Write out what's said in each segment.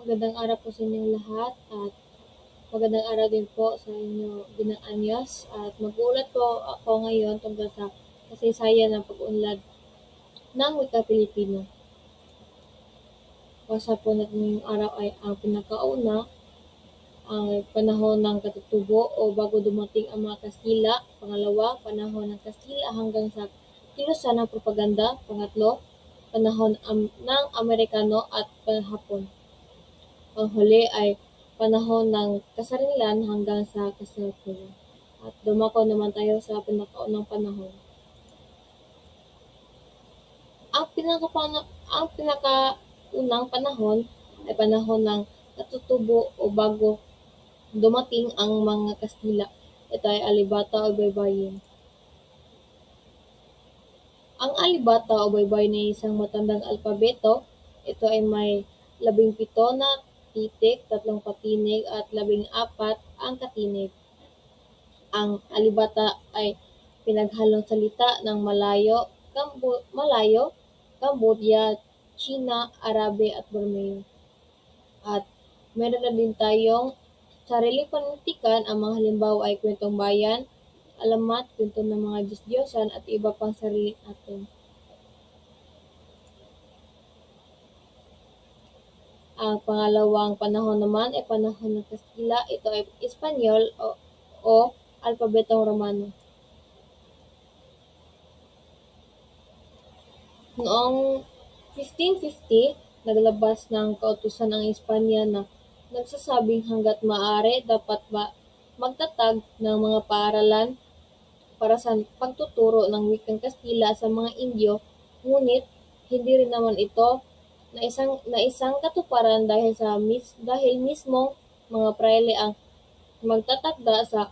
Magandang araw po sa inyong lahat at magandang araw din po sa inyo Ginang Anyas at mag-uulat po ako ngayon tungkol sa kasaysayan ng pag-unlad ng wika Pilipino. Basa po natin ngayong araw ay ang pinakauna, ang panahon ng katutubo o bago dumating ang mga Kastila. Pangalawa, panahon ng Kastila hanggang sa kilusan ng propaganda. Pangatlo, panahon ng Amerikano at Hapon. Ang huli ay panahon ng kasarinlan hanggang sa kasalukuyan. At dumako naman tayo sa pinakaunang panahon. Ang pinakaunang panahon ay panahon ng katutubo o bago dumating ang mga Kastila. Ito ay alibata o baybayin. Ang alibata o baybayin ay isang matandang alpabeto. Ito ay may 17 na titik, 3 patinig at 14 ang katinig. Ang alibata ay pinaghalong salita ng Malayo, Cambodia, China, Arabe at Borneo. At meron na din tayong sariling panintikan. Ang mga halimbawa ay kwentong bayan, alamat, kwento ng mga Diyos-Diyosan at iba pang sarili natin. Ang pangalawang panahon naman ay panahon ng Kastila. Ito ay Espanyol o alpabetong Romano. Noong 1550, naglabas ng kautusan ang Espanya na nagsasabing hangga't maaari dapat magtatag ng mga paaralan para sa pagtuturo ng wikang Kastila sa mga Indio, ngunit hindi rin naman ito na isang katuparan dahil mismong mga prayle ang magtatagda sa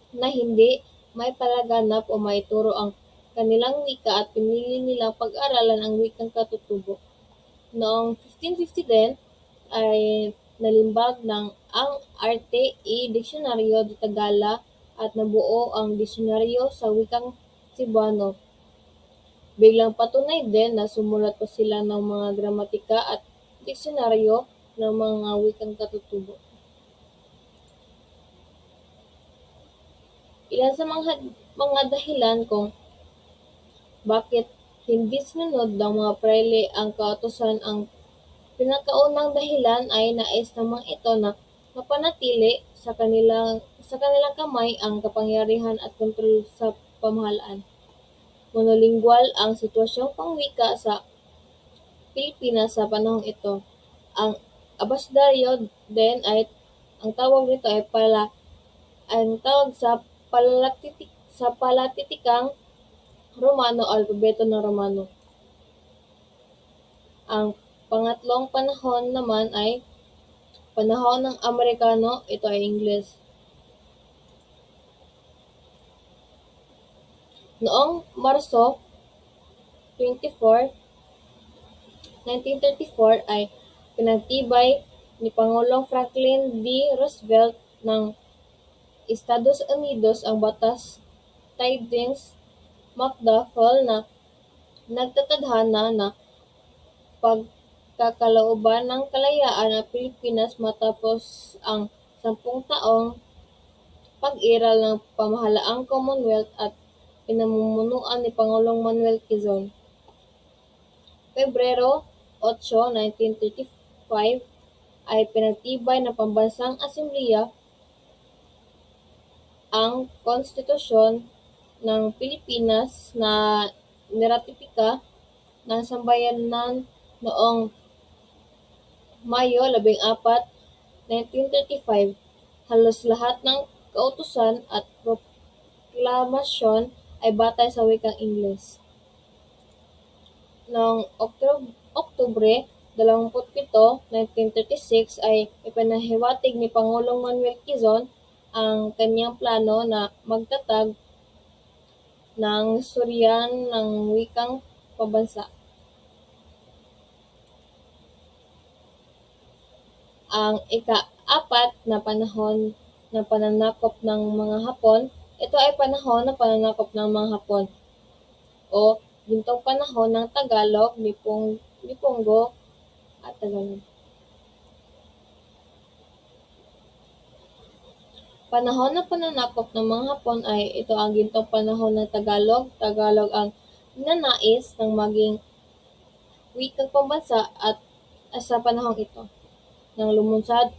na hindi may palaganap o maituro ang kanilang wika at pinili nilang pag-aralan ang wikang katutubo. Noong 1550 din ay nalimbag ng ang RTE Diccionario de Tagala at nabuo ang disyonaryo sa wikang Cebuano. Biglang patunay din na sumulat pa sila ng mga gramatika at diksyonaryo ng mga wikang katutubo. Ilan sa mga dahilan kung bakit hindi sinunod ng mga prayle ang kautusan. Ang pinakaunang dahilan ay nais namang ito na mapanatili sa kanilang kamay ang kapangyarihan at kontrol sa pamahalaan. Monolingual ang sitwasyong pangwika sa Pilipinas sa panahong ito. Ang abasdaryo din ay ang tawag nito ay ang tawag sa palatitikang Romano o alpabeto ng Romano. Ang pangatlong panahon naman ay panahon ng Amerikano, ito ay Ingles. Noong Marso 24, 1934 ay pinagtibay ni Pangulong Franklin D. Roosevelt ng Estados Unidos ang Batas Tidings-McDuffie na nagtatadhana na pagkakalooban ng kalayaan ng Pilipinas matapos ang 10 taong pag-iral ng pamahalaang Commonwealth at pinamumunuan ni Pangulong Manuel Quezon. Pebrero 8, 1935 ay pinagtibay ng Pambansang Asamblea ang Konstitusyon ng Pilipinas na niratipika ng sambayanan noong Mayo 14, 1935. Halos lahat ng kautusan at proklamasyon ay batay sa wikang Ingles. Noong Oktubre 27, 1936 ay ipinahiwatig ni Pangulong Manuel Quezon ang kanyang plano na magtatag ng suryan ng wikang pambansa. Ang ika-4 na panahon ng pananakop ng mga Hapon, ito ay panahon ng pananakop ng mga Hapon o gintong panahon ng Tagalog, Nipongo at Tagalog. Panahon ng pananakop ng mga Hapon ay ito ang gintong panahon ng Tagalog. Tagalog ang ninanais ng maging wikang pambansa at sa panahong ito, nang lumunsad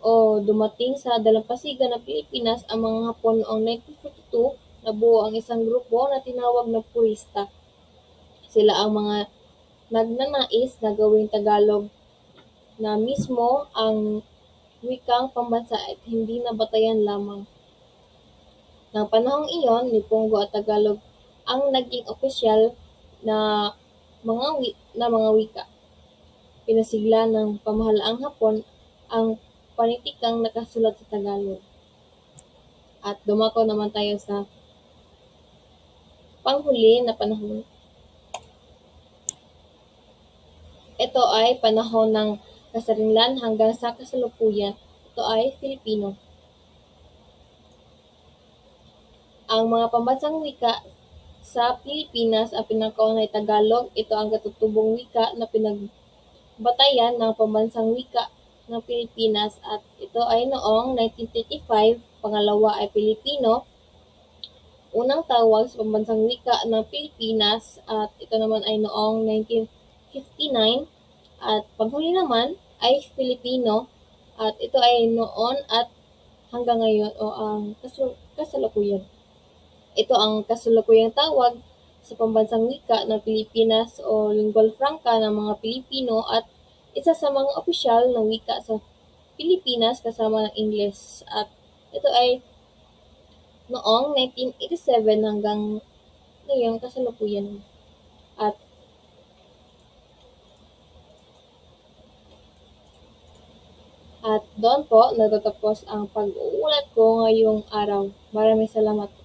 o dumating sa dalampasigan ng Pilipinas ang mga Hapon noong 1942, nabuo ang isang grupo na tinawag na Purista. Sila ang mga nagnanais na gawing Tagalog na mismo ang wikang pambansa at hindi na batayan lamang. Nang panahong iyon, Lipongo at Tagalog ang naging opisyal na mga wika. Pinasigla ng pamahalaang Hapon ang panitikang nakasulat sa Tagalog. At dumako naman tayo sa panghuli na panahon. Ito ay panahon ng kasarinlan hanggang sa kasalukuyan. Ito ay Filipino. Ang mga pambansang wika sa Pilipinas ang pinakauna ay Tagalog. Ito ang katutubong wika na pinagbatayan ng pambansang wika ng Pilipinas at ito ay noong 1935, pangalawa ay Pilipino, unang tawag sa pambansang wika ng Pilipinas at ito naman ay noong 1959 at panghuli naman ay Filipino at ito ay noon at hanggang ngayon o ang kasalukuyan. Ito ang kasalukuyang tawag sa pambansang wika ng Pilipinas o lingual franca ng mga Pilipino at isa sa mga opisyal na wika sa Pilipinas kasama ng Ingles at ito ay noong 1987 hanggang ngayong kasalukuyan. At doon po natatapos ang pag-uulat ko ngayong araw. Maraming salamat po.